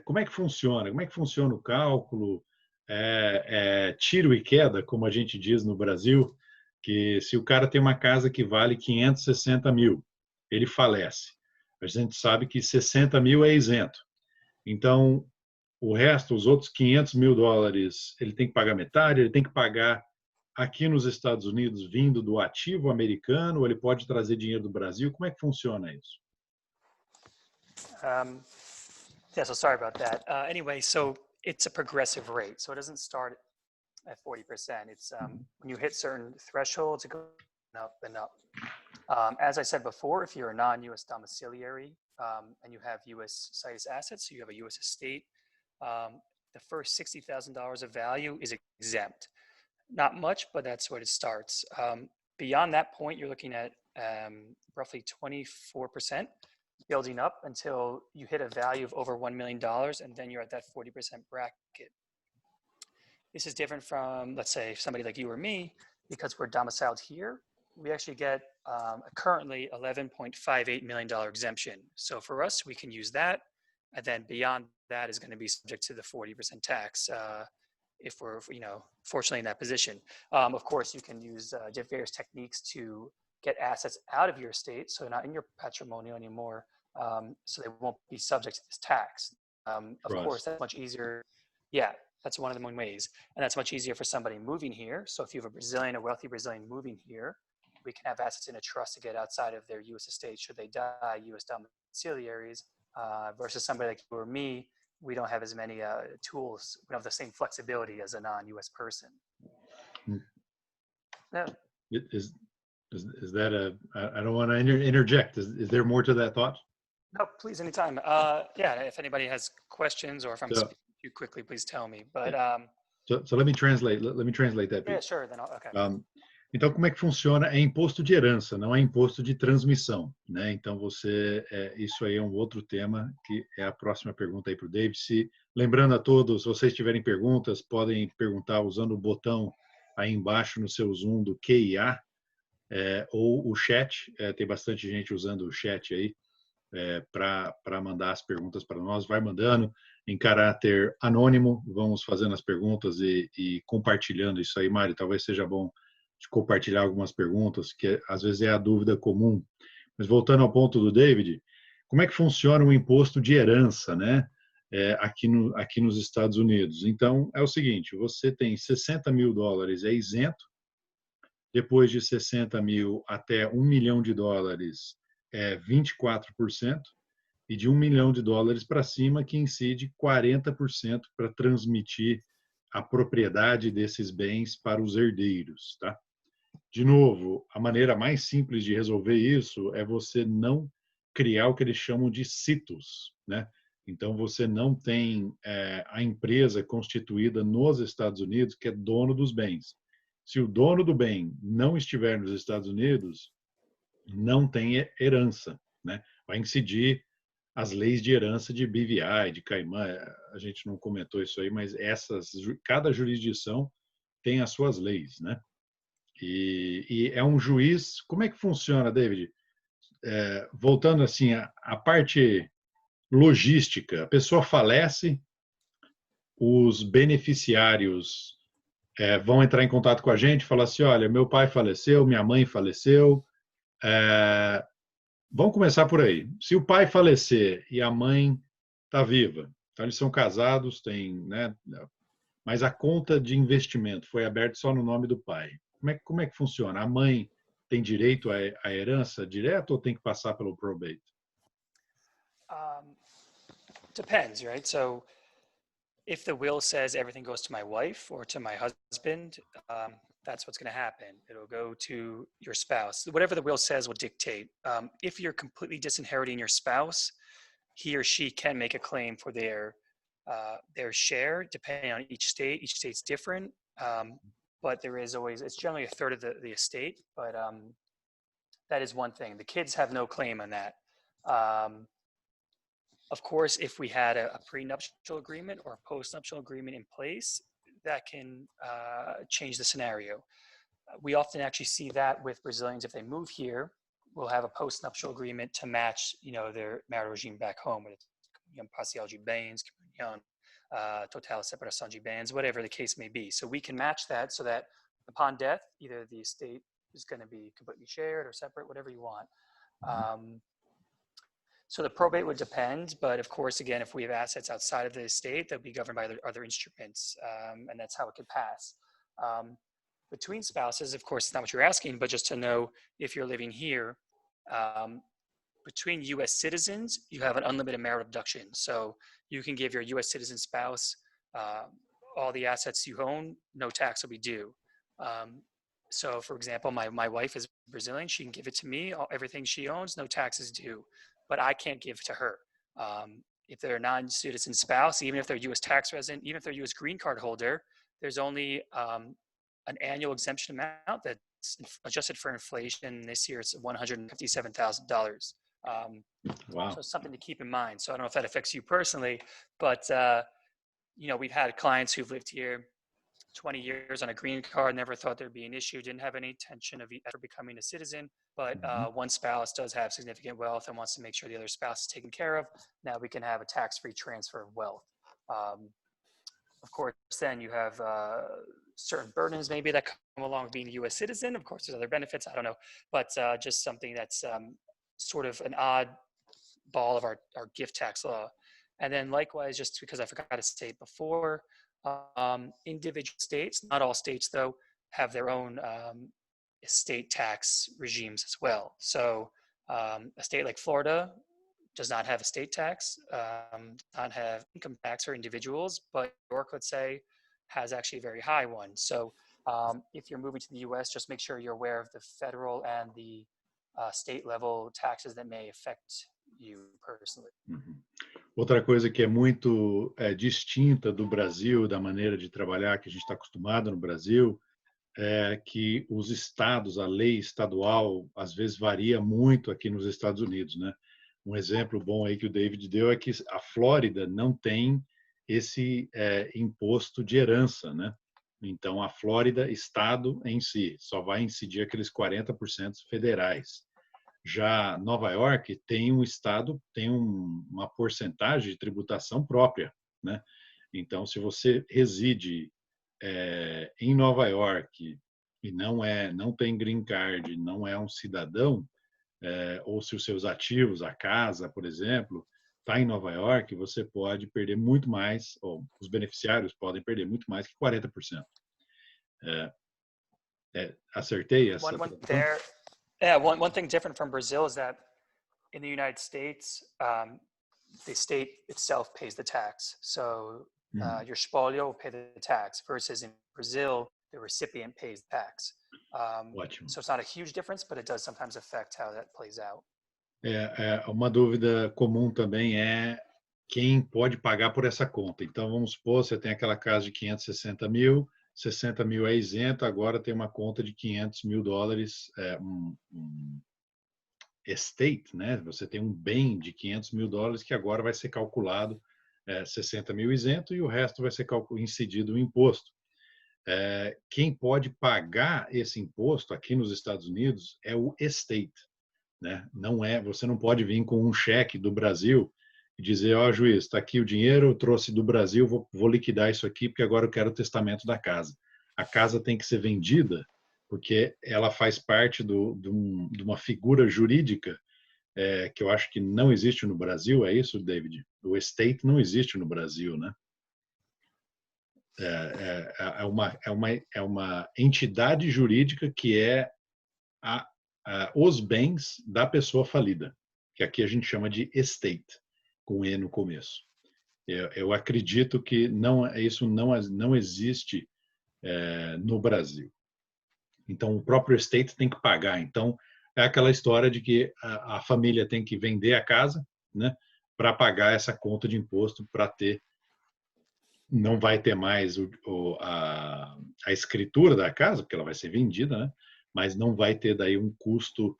como é que funciona? Como é que funciona o cálculo? Tiro e queda, como a gente diz no Brasil, que se o cara tem uma casa que vale 560 mil, ele falece. A gente sabe que 60 mil é isento. Então, o resto, os outros 500 mil dólares, ele tem que pagar metade, ele tem que pagar aqui nos Estados Unidos vindo do ativo americano, ou ele pode trazer dinheiro do Brasil? Como é que funciona isso? Yeah, so sorry about that. Anyway, so it's a progressive rate. So it doesn't start at 40%. It's when you hit certain thresholds, it goes up and up. As I said before, if you're a non-U.S. domiciliary and you have U.S. situs assets, so you have a U.S. estate, the first $60,000 of value is exempt. Not much, but that's where it starts. Beyond that point, you're looking at roughly 24%. Building up until you hit a value of over $1 million, and then you're at that 40% bracket. This is different from, let's say, somebody like you or me, because we're domiciled here. We actually get currently $11.58 million exemption. So for us, we can use that, and then beyond that is going to be subject to the 40% tax if we're, fortunately in that position. Of course, you can use various techniques to get assets out of your estate, so not in your patrimonial anymore, so they won't be subject to this tax. Of course, that's much easier. Yeah, that's one of the main ways. And that's much easier for somebody moving here. So if you have a wealthy Brazilian moving here, we can have assets in a trust to get outside of their U.S. estate should they die, U.S. domiciliaries, versus somebody like you or me, we don't have as many tools. We don't have the same flexibility as a non-U.S. person. Yeah. Is that I don't want to interject. Is there more to that thought? No, please, anytime. If anybody has questions or if I'm speaking too quickly, please tell me. But so let me translate. Let me translate that. Yeah, sure. Then okay. Então, como é que funciona? É imposto de herança, não é imposto de transmissão, né? Então, isso aí é um outro tema que é a próxima pergunta aí para o David. Lembrando a todos, se vocês tiverem perguntas, podem perguntar usando o botão aí embaixo no seu Zoom do QIA, ou o chat. Tem bastante gente usando o chat aí para mandar as perguntas para nós. Vai mandando em caráter anônimo, vamos fazendo as perguntas e compartilhando isso aí. Mário, talvez seja bom de compartilhar algumas perguntas, que às vezes é a dúvida comum. Mas voltando ao ponto do David, como é que funciona o imposto de herança, né? Aqui nos Estados Unidos? Então, é o seguinte, você tem 60 mil dólares, é isento. Depois de 60 mil até 1 milhão de dólares, é 24%. E de 1 milhão de dólares para cima, que incide 40% para transmitir a propriedade desses bens para os herdeiros, tá? De novo, a maneira mais simples de resolver isso é você não criar o que eles chamam de sitos, né? Então, você não tem a empresa constituída nos Estados Unidos que é dono dos bens. Se o dono do bem não estiver nos Estados Unidos, não tem herança, né? Vai incidir as leis de herança de BVI, de Caimã. A gente não comentou isso aí, mas cada jurisdição tem as suas leis, né? E é um juiz. Como é que funciona, David? Voltando assim, a parte logística, a pessoa falece, os beneficiários vão entrar em contato com a gente, falar assim, olha, meu pai faleceu, minha mãe faleceu, vamos começar por aí. Se o pai falecer e a mãe está viva, então eles são casados, né? Mas a conta de investimento foi aberta só no nome do pai. Como é que funciona? A mãe tem direito à herança direta ou tem que passar pelo probate? Depends, right? So if the will says everything goes to my wife or to my husband, that's what's going to happen. It'll go to your spouse. Whatever the will says will dictate. If you're completely disinheriting your spouse, he or she can make a claim for their share, depending on each state. Each state's different, but there is always, it's generally a third of the estate, but that is one thing. The kids have no claim on that. Of course, if we had a prenuptial agreement or a postnuptial agreement in place, that can change the scenario. We often actually see that with Brazilians. If they move here, we'll have a postnuptial agreement to match, their marital regime back home, with parcial de bens, comunhão, total separação de bens, whatever the case may be. So we can match that so that upon death, either the estate is going to be completely shared or separate, whatever you want. So the probate would depend, but of course, again, if we have assets outside of the estate, they'll be governed by other instruments, and that's how it could pass. Between spouses, of course, it's not what you're asking, but just to know if you're living here, between U.S. citizens, you have an unlimited marital deduction. So you can give your U.S. citizen spouse all the assets you own, no tax will be due. So for example, my wife is Brazilian, she can give it to me, everything she owns, no taxes due. But I can't give to her. If they're a non-citizen spouse, even if they're U.S. tax resident, even if they're U.S. green card holder, there's only an annual exemption amount that's adjusted for inflation. This year, it's $157,000. Wow. So it's something to keep in mind. So I don't know if that affects you personally, but we've had clients who've lived here 20 years on a green card, never thought there'd be an issue, didn't have any intention of ever becoming a citizen, but one spouse does have significant wealth and wants to make sure the other spouse is taken care of. Now we can have a tax-free transfer of wealth. Of course, then you have certain burdens maybe that come along with being a U.S. citizen. Of course, there's other benefits, I don't know, but just something that's sort of an odd ball of our gift tax law. And then likewise, just because I forgot to state before, individual states, not all states though, have their own estate tax regimes as well. So a state like Florida does not have estate tax, not have income tax for individuals, but New York, let's say, has actually a very high one. So if you're moving to the US, just make sure you're aware of the federal and the state level taxes that may affect you personally. Outra coisa que é muito distinta do Brasil, da maneira de trabalhar que a gente está acostumado no Brasil, é que os estados, a lei estadual, às vezes varia muito aqui nos Estados Unidos, né? Um exemplo bom aí que o David deu é que a Flórida não tem esse imposto de herança, né? Então, a Flórida, estado em si, só vai incidir aqueles 40% federais. Já Nova York tem um estado, tem uma porcentagem de tributação própria, né? Então, se você reside em Nova York e não tem green card, não é um cidadão, ou se os seus ativos, a casa, por exemplo, está em Nova York, você pode perder muito mais, ou os beneficiários podem perder muito mais que 40%. Acertei essa? One thing different from Brazil is that in the United States, the state itself pays the tax. So your espolio will pay the tax, versus in Brazil, the recipient pays the tax. So it's not a huge difference, but it does sometimes affect how that plays out. Uma dúvida comum também é quem pode pagar por essa conta. Então, vamos supor, você tem aquela casa de 560 mil, 60 mil é isento, agora tem uma conta de $500 mil, estate, né? Você tem um bem de $500 mil que agora vai ser calculado 60 mil isento e o resto vai ser incidido o imposto. Quem pode pagar esse imposto aqui nos Estados Unidos é o estate, né? Você não pode vir com um cheque do Brasil e dizer, ó, juiz, está aqui o dinheiro, eu trouxe do Brasil, vou liquidar isso aqui porque agora eu quero o testamento da casa. A casa tem que ser vendida porque ela faz parte de uma figura jurídica que eu acho que não existe no Brasil, é isso, David? O estate não existe no Brasil, né? É uma entidade jurídica que é os bens da pessoa falida, que aqui a gente chama de estate, com E no começo. Eu acredito que isso não existe no Brasil. Então, o próprio estate tem que pagar. Então, é aquela história de que a família tem que vender a casa, né, para pagar essa conta de imposto para ter. Não vai ter mais a escritura da casa, porque ela vai ser vendida, né, mas não vai ter daí um custo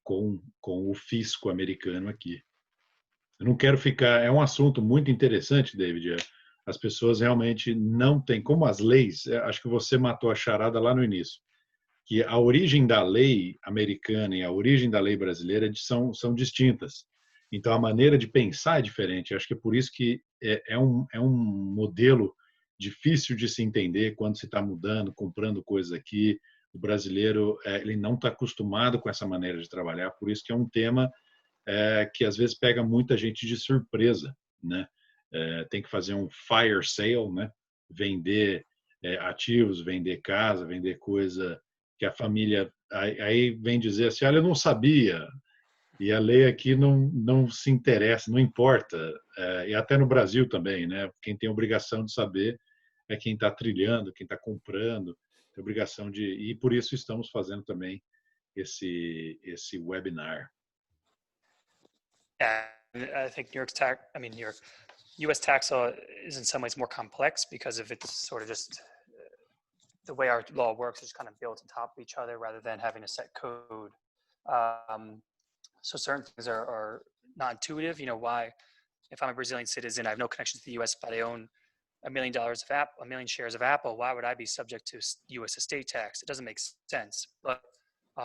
com o fisco americano aqui. Eu não quero ficar. É um assunto muito interessante, David. As pessoas realmente não têm. Como as leis, acho que você matou a charada lá no início, que a origem da lei americana e a origem da lei brasileira são distintas. Então, a maneira de pensar é diferente. Acho que é por isso que é um modelo difícil de se entender quando se está mudando, comprando coisas aqui. O brasileiro ele não está acostumado com essa maneira de trabalhar, por isso que é um tema que às vezes pega muita gente de surpresa, né? Tem que fazer um fire sale, né? Vender ativos, vender casa, vender coisa que a família aí vem dizer assim, olha, eu não sabia, e a lei aqui não se interessa, não importa, e até no Brasil também, né? Quem tem obrigação de saber é quem está trilhando, quem está comprando, tem obrigação e por isso estamos fazendo também esse webinar. Yeah, I think New York U.S. tax law is in some ways more complex because of its sort of just the way our law works is kind of built on top of each other rather than having a set code. So certain things are not intuitive. You know, why, if I'm a Brazilian citizen, I have no connection to the U.S., but I own $1 million of Apple, 1 million shares of Apple, why would I be subject to U.S. estate tax? It doesn't make sense. But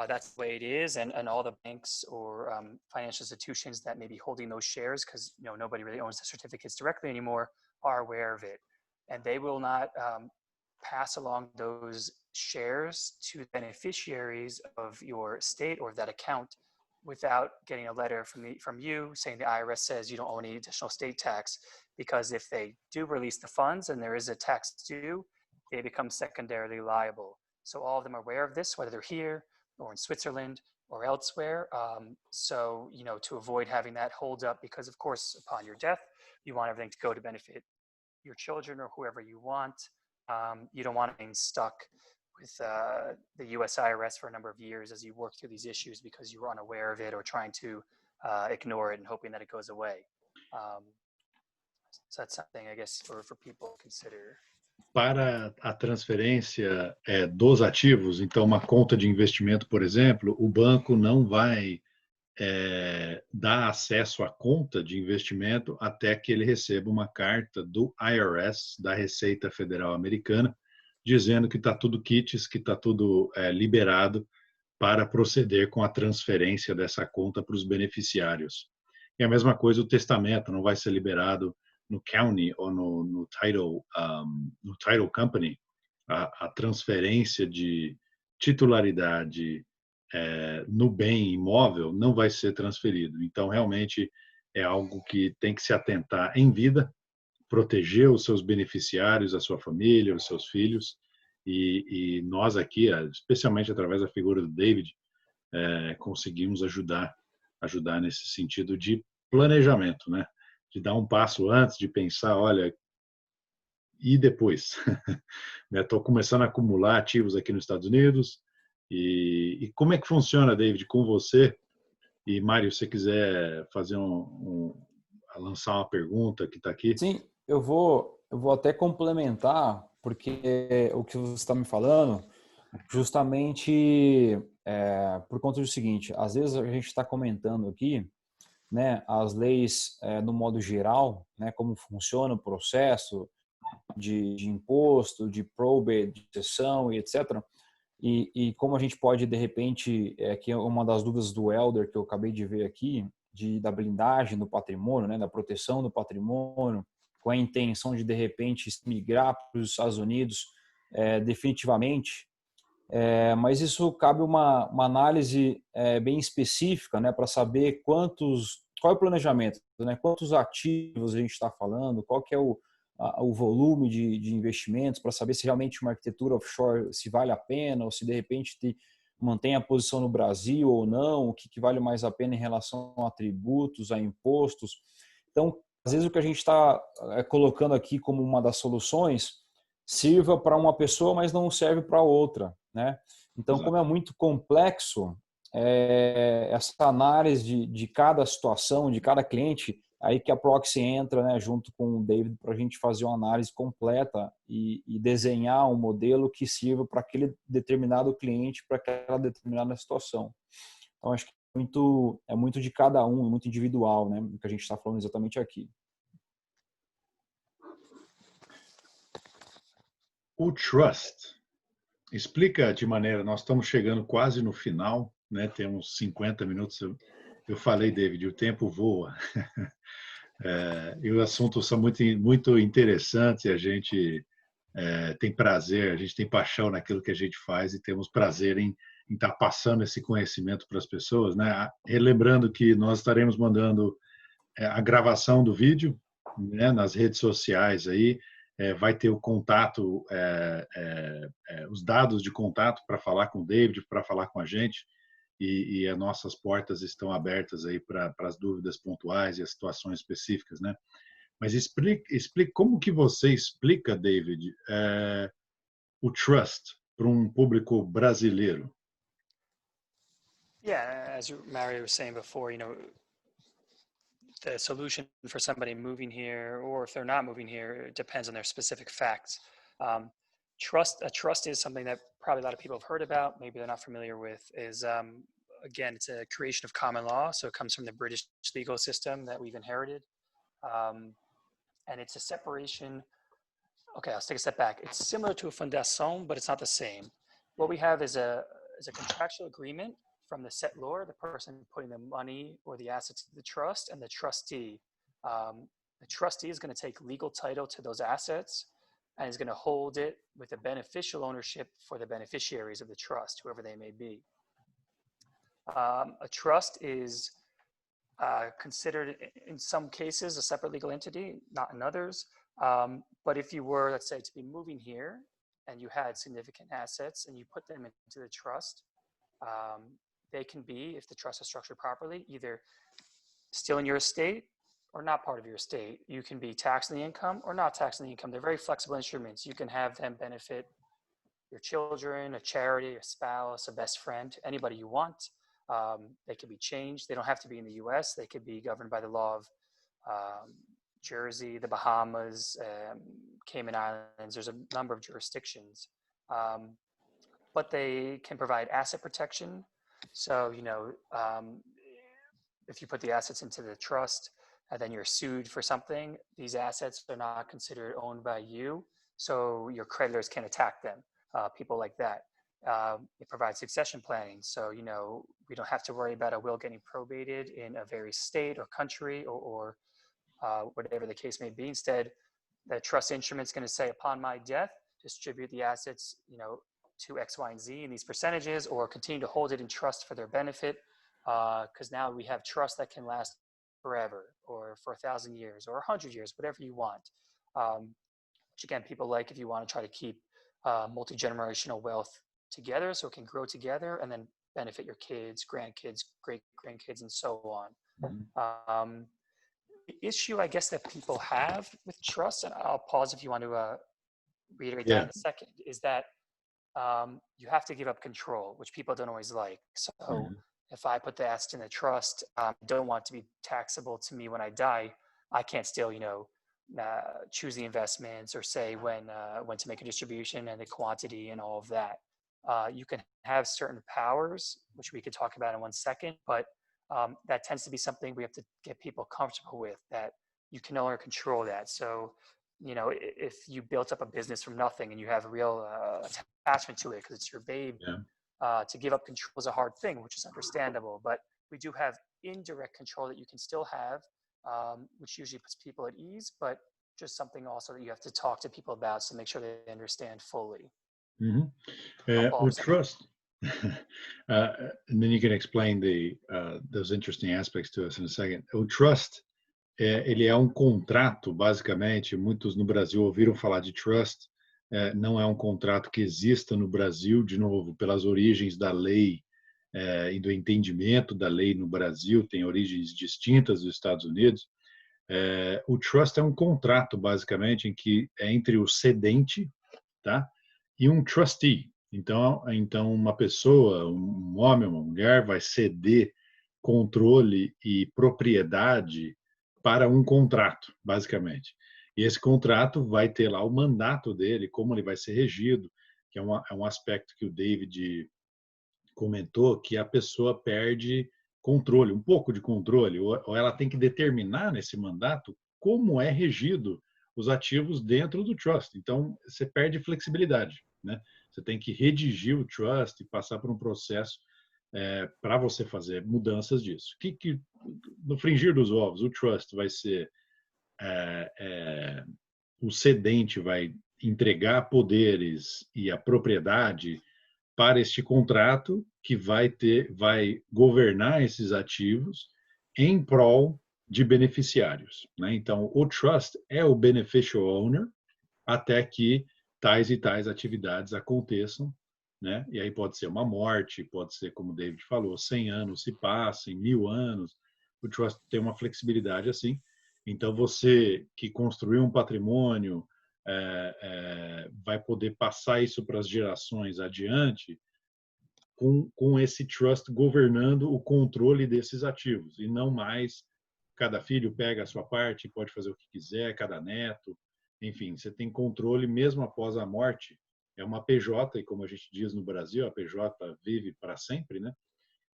that's the way it is, and all the banks or financial institutions that may be holding those shares, because nobody really owns the certificates directly anymore, are aware of it, and they will not pass along those shares to beneficiaries of your estate or that account without getting a letter from you saying the IRS says you don't owe any additional state tax. Because if they do release the funds and there is a tax due, they become secondarily liable. So all of them are aware of this, whether they're here or in Switzerland or elsewhere. So, to avoid having that hold up, because of course, upon your death, you want everything to go to benefit your children or whoever you want. You don't want being stuck with the US IRS for a number of years as you work through these issues because you were unaware of it or trying to ignore it and hoping that it goes away. So that's something, I guess, for people to consider. Para a transferência dos ativos, então uma conta de investimento, por exemplo, o banco não vai dar acesso à conta de investimento até que ele receba uma carta do IRS, da Receita Federal Americana, dizendo que está tudo quites, que está tudo liberado para proceder com a transferência dessa conta para os beneficiários. E a mesma coisa o testamento não vai ser liberado no county ou no title company. A transferência de titularidade no bem imóvel não vai ser transferido. Então, realmente, é algo que tem que se atentar em vida, proteger os seus beneficiários, a sua família, os seus filhos. E nós aqui, especialmente através da figura do David, conseguimos ajudar nesse sentido de planejamento, né? De dar um passo antes, de pensar, olha, e depois? Estou começando a acumular ativos aqui nos Estados Unidos. E como é que funciona, David, com você? E, Mário, se você quiser fazer lançar uma pergunta que está aqui. Sim, eu vou até complementar, porque o que você está me falando Justamente por conta do seguinte, às vezes a gente está comentando aqui, né, as leis no modo geral, né, como funciona o processo de imposto, de probate, de sucessão e etc. E como a gente pode, de repente, que é uma das dúvidas do Elder que eu acabei de ver aqui, da blindagem do patrimônio, né, da proteção do patrimônio, com a intenção de repente, migrar para os Estados Unidos definitivamente. Mas isso cabe uma análise bem específica, né, para saber qual é o planejamento, né, quantos ativos a gente está falando, qual que é o volume de investimentos, para saber se realmente uma arquitetura offshore se vale a pena, ou se de repente mantém a posição no Brasil ou não, o que vale mais a pena em relação a tributos, a impostos. Então, às vezes o que a gente está colocando aqui como uma das soluções sirva para uma pessoa, mas não serve para outra, né? Então, Exato. como é muito complexo essa análise de cada situação, de cada cliente, aí que a Proxy entra, né, junto com o David, para a gente fazer uma análise completa e desenhar um modelo que sirva para aquele determinado cliente, para aquela determinada situação. Então, acho que é muito de cada um, muito individual, né, o que a gente está falando exatamente aqui. O trust. Explica de maneira, nós estamos chegando quase no final, né? Temos 50 minutos. Eu falei, David, o tempo voa. E os assuntos são muito interessantes. A gente tem prazer, a gente tem paixão naquilo que a gente faz e temos prazer em estar passando esse conhecimento para as pessoas, né? Relembrando que nós estaremos mandando a gravação do vídeo, né, nas redes sociais aí. Vai ter o contato, os dados de contato para falar com o David, para falar com a gente, e as nossas portas estão abertas aí para as dúvidas pontuais e as situações específicas, né? Mas explique como que você explica, David, o trust para público brasileiro. Yeah, as Mario was saying before, the solution for somebody moving here, or if they're not moving here, it depends on their specific facts. A trust is something that probably a lot of people have heard about, maybe they're not familiar with, is again, it's a creation of common law. So it comes from the British legal system that we've inherited. And it's a separation. Okay, let's take a step back. It's similar to a fundação, but it's not the same. What we have is a contractual agreement from the settlor, the person putting the money or the assets into the trust, and the trustee. The trustee is going to take legal title to those assets and is going to hold it with a beneficial ownership for the beneficiaries of the trust, whoever they may be. A trust is considered in some cases a separate legal entity, not in others. But if you were, let's say, to be moving here and you had significant assets and you put them into the trust, they can be, if the trust is structured properly, either still in your estate or not part of your estate. You can be taxing the income or not taxing the income. They're very flexible instruments. You can have them benefit your children, a charity, a spouse, a best friend, anybody you want. They can be changed. They don't have to be in the US. They could be governed by the law of Jersey, the Bahamas, Cayman Islands. There's a number of jurisdictions. But they can provide asset protection. So, if you put the assets into the trust and then you're sued for something, these assets are not considered owned by you. So your creditors can attack them, people like that. It provides succession planning. So, we don't have to worry about a will getting probated in a very state or country or whatever the case may be. Instead, the trust instrument is going to say, upon my death, distribute the assets, to X, Y, and Z in these percentages, or continue to hold it in trust for their benefit. Because now we have trust that can last forever, or for 1,000 years, or 100 years, whatever you want. Which again, people like if you want to try to keep multi-generational wealth together, so it can grow together and then benefit your kids, grandkids, great-grandkids, and so on. The issue, I guess, that people have with trust, and I'll pause if you want to reiterate that in a second, is that you have to give up control, which people don't always like. So if I put the assets in a trust, don't want it to be taxable to me when I die, I can't still, choose the investments or say when to make a distribution and the quantity and all of that. you can have certain powers, which we could talk about in 1 second, but that tends to be something we have to get people comfortable with, that you can no longer control that. So, you know, if you built up a business from nothing and you have a real attachment to it because it's your baby, to give up control is a hard thing, which is understandable. But we do have indirect control that you can still have, which usually puts people at ease, but just something also that you have to talk to people about to make sure they understand fully. O trust, and then you can explain those interesting aspects to us in a second. O trust, ele é contrato, basicamente. Muitos no Brasil ouviram falar de trust. Não é contrato que exista no Brasil, de novo, pelas origens da lei e do entendimento da lei no Brasil, tem origens distintas dos Estados Unidos. O trust é contrato, basicamente, em que é entre o cedente, tá, e trustee. Então uma pessoa, um homem, uma mulher, vai ceder controle e propriedade para contrato, basicamente. E esse contrato vai ter lá o mandato dele, como ele vai ser regido, que é um aspecto que o David comentou, que a pessoa perde controle, um pouco de controle, ou ela tem que determinar nesse mandato como é regido os ativos dentro do trust. Então, você perde flexibilidade, né? Você tem que redigir o trust e passar por um processo para você fazer mudanças disso. Que no fringir dos ovos, o trust vai ser o cedente vai entregar poderes e a propriedade para este contrato que vai governar esses ativos em prol de beneficiários, né? Então, o trust é o beneficial owner até que tais e tais atividades aconteçam, né? E aí pode ser uma morte, pode ser, como o David falou, 100 anos se passem, 1000 anos. O trust tem uma flexibilidade assim. Então, você que construiu um patrimônio vai poder passar isso para as gerações adiante com esse trust governando o controle desses ativos, e não mais cada filho pega a sua parte e pode fazer o que quiser, cada neto. Enfim, você tem controle mesmo após a morte. É uma PJ, e como a gente diz no Brasil, a PJ vive para sempre, né?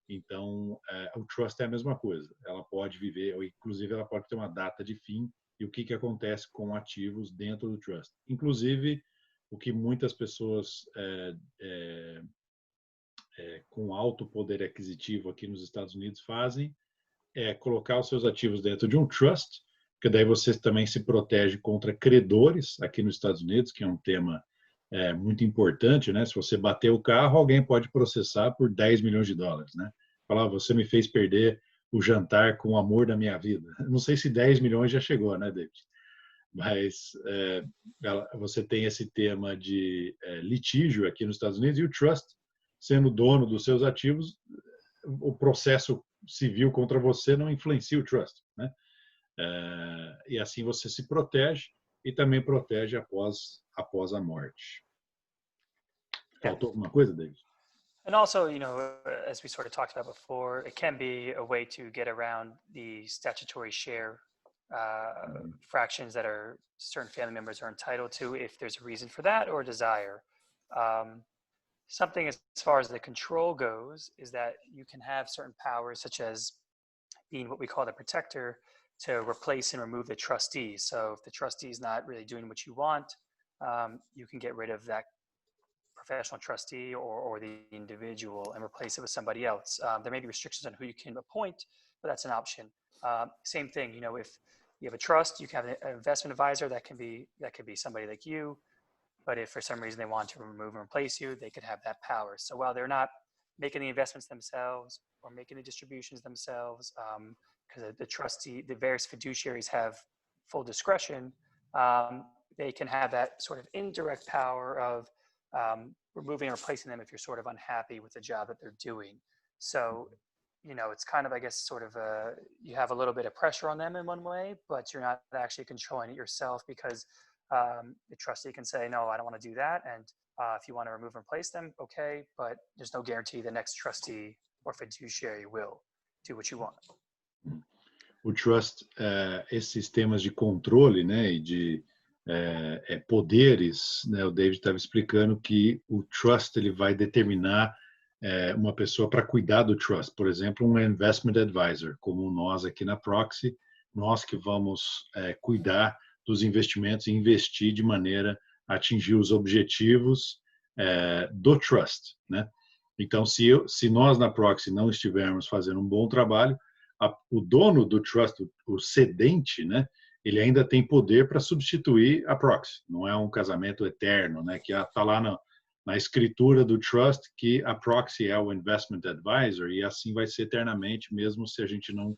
Então, o trust é a mesma coisa. Ela pode viver, ou inclusive ela pode ter uma data de fim, e o que acontece com ativos dentro do trust. Inclusive, o que muitas pessoas com alto poder aquisitivo aqui nos Estados Unidos fazem é colocar os seus ativos dentro de um trust, porque daí você também se protege contra credores aqui nos Estados Unidos, que é um tema muito importante, né? Se você bater o carro, alguém pode processar por 10 milhões de dólares, né? Falar, você me fez perder o jantar com o amor da minha vida. Não sei se 10 milhões já chegou, né, David? Mas você tem esse tema de litígio aqui nos Estados Unidos, e o trust, sendo dono dos seus ativos, o processo civil contra você não influencia o trust, né? E assim você se protege e também protege após a morte. Faltou alguma coisa, David? And also, you know, as we sort of talked about before, it can be a way to get around the statutory share fractions that certain family members are entitled to, if there's a reason for that or desire. Something as far as the control goes is that you can have certain powers, such as being what we call the protector, to replace and remove the trustee. So if the trustee is not really doing what you want, you can get rid of that professional trustee or the individual and replace it with somebody else. There may be restrictions on who you can appoint, but that's an option. Same thing, you know, if you have a trust, you can have an investment advisor that could be somebody like you. But if for some reason they want to remove and replace you, they could have that power. So while they're not making the investments themselves or making the distributions themselves, because the trustee, the various fiduciaries have full discretion, they can have that sort of indirect power of removing and replacing them if you're sort of unhappy with the job that they're doing. So, you know, it's kind of, I guess, sort of you have a little bit of pressure on them in one way, but you're not actually controlling it yourself, because the trustee can say, no, I don't want to do that. And if you want to remove and replace them, okay, but there's no guarantee the next trustee or fiduciary will do what you want. O trust, esses sistemas de controle, né, e de poderes, né? O David estava explicando que o trust ele vai determinar uma pessoa para cuidar do trust. Por exemplo, um investment advisor, como nós aqui na Proxy, nós que vamos cuidar dos investimentos e investir de maneira a atingir os objetivos do trust, né? Então, se nós na Proxy não estivermos fazendo um bom trabalho, o dono do trust, o cedente, né, ele ainda tem poder para substituir a Proxy. Não é um casamento eterno, né, que está lá na escritura do trust que a Proxy é o investment advisor e assim vai ser eternamente, mesmo se a gente não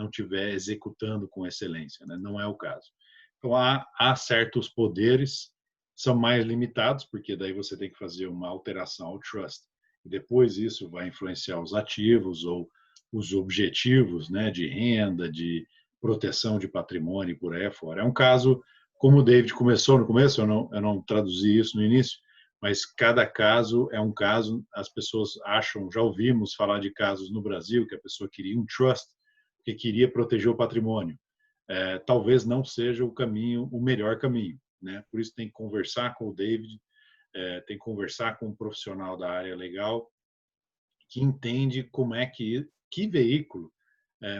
estiver executando com excelência, né? Não é o caso. Então, há certos poderes, são mais limitados, porque daí você tem que fazer uma alteração ao trust. E depois isso vai influenciar os ativos ou os objetivos, né, de renda, de proteção de patrimônio e por aí afora. É um caso, como o David começou no começo, eu não traduzi isso no início, mas cada caso é um caso. As pessoas acham, já ouvimos falar de casos no Brasil que a pessoa queria um trust, que queria proteger o patrimônio. Talvez não seja o melhor caminho, né? Por isso tem que conversar com o David, tem que conversar com um profissional da área legal que entende como é que veículo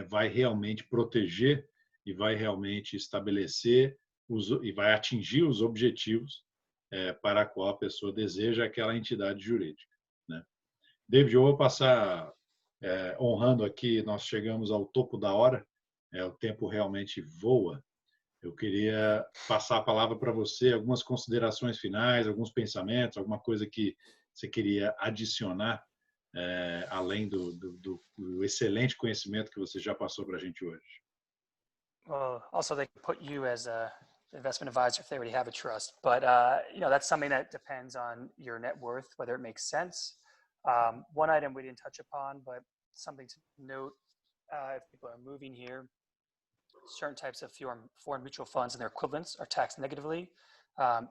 vai realmente proteger e vai realmente estabelecer e vai atingir os objetivos para a qual a pessoa deseja aquela entidade jurídica, né? David, eu vou passar honrando aqui, nós chegamos ao topo da hora, o tempo realmente voa. Eu queria passar a palavra para você, algumas considerações finais, alguns pensamentos, alguma coisa que você queria adicionar, além do excelente conhecimento que você já passou para a gente hoje. Well, also they put you as a investment advisor if they already have a trust, but that's something that depends on your net worth, whether it makes sense. One item we didn't touch upon, but something to note, if people are moving here, certain types of foreign mutual funds and their equivalents are taxed negatively.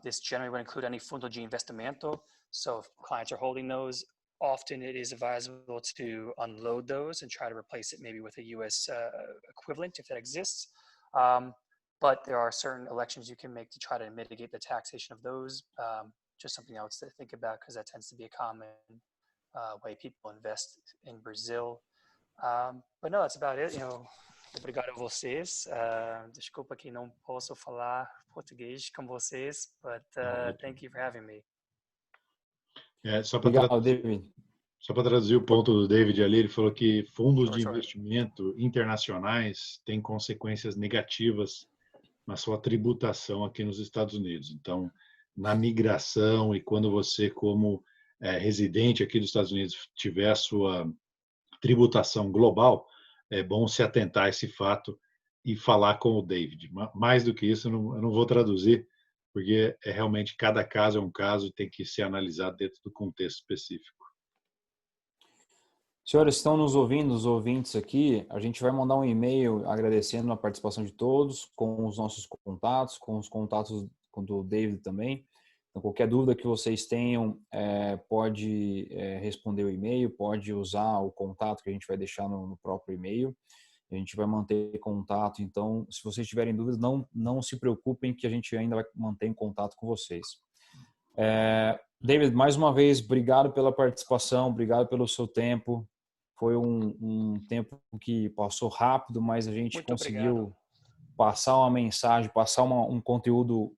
This generally would include any fundo de investimento. So if clients are holding those, often it is advisable to unload those and try to replace it maybe with a U.S. Equivalent if that exists. But there are certain elections you can make to try to mitigate the taxation of those. Just something else to think about, because that tends to be a common way people invest in Brazil. But no, that's about it. Obrigado a vocês. Desculpa que não posso falar português com vocês, but thank you for having me. Obrigado, David. Só para traduzir o ponto do David ali, ele falou que fundos de investimento internacionais têm consequências negativas na sua tributação aqui nos Estados Unidos. Então, na migração e quando você, como residente aqui dos Estados Unidos, tiver a sua tributação global, é bom se atentar a esse fato e falar com o David. Mais do que isso, eu não vou traduzir, porque realmente cada caso é um caso e tem que ser analisado dentro do contexto específico. Senhores, estão nos ouvindo, os ouvintes aqui, a gente vai mandar um e-mail agradecendo a participação de todos, com os nossos contatos, com os contatos do David também. Então, qualquer dúvida que vocês tenham, pode responder o e-mail, pode usar o contato que a gente vai deixar no próprio e-mail. A gente vai manter contato, então, se vocês tiverem dúvidas, não se preocupem que a gente ainda vai manter em contato com vocês. David, mais uma vez, obrigado pela participação, obrigado pelo seu tempo. Foi um tempo que passou rápido, mas a gente conseguiu passar uma mensagem, passar um conteúdo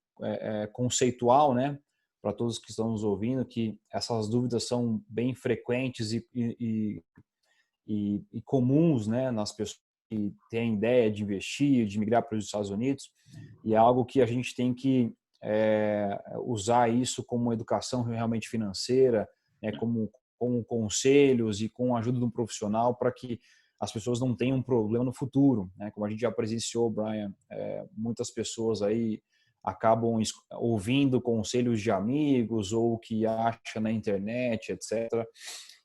conceitual, né, para todos que estão nos ouvindo, que essas dúvidas são bem frequentes e comuns, né, nas pessoas que têm ideia de investir, de migrar para os Estados Unidos, e é algo que a gente tem que usar isso como educação realmente financeira, né, como conselhos e com a ajuda de um profissional para que as pessoas não tenham um problema no futuro, né? Como a gente já presenciou, Brian, muitas pessoas aí acabam ouvindo conselhos de amigos ou que acham na internet, etc.,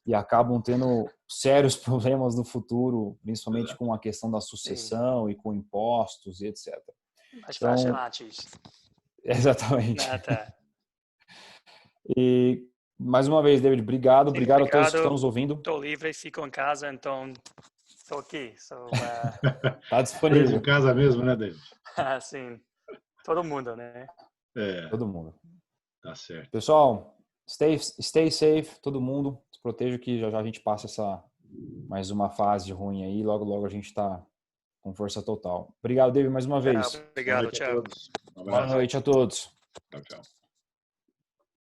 e acabam tendo sérios problemas no futuro, principalmente com a questão da sucessão e com impostos e etc. Mais fácil antes. Exatamente. E mais uma vez, David, obrigado a todos que estão nos ouvindo. Estou livre, fico em casa, então estou aqui. Tá disponível. Em casa mesmo, né, David? Sim, todo mundo, né? Todo mundo. Tá certo. Pessoal, stay safe, todo mundo. Se proteja que já já a gente passa mais uma fase ruim aí. Logo, logo a gente está com força total. Obrigado, David, mais uma vez. Obrigado, Boa noite a tchau. todos. Um Boa abraço. noite a todos. Tchau, tchau.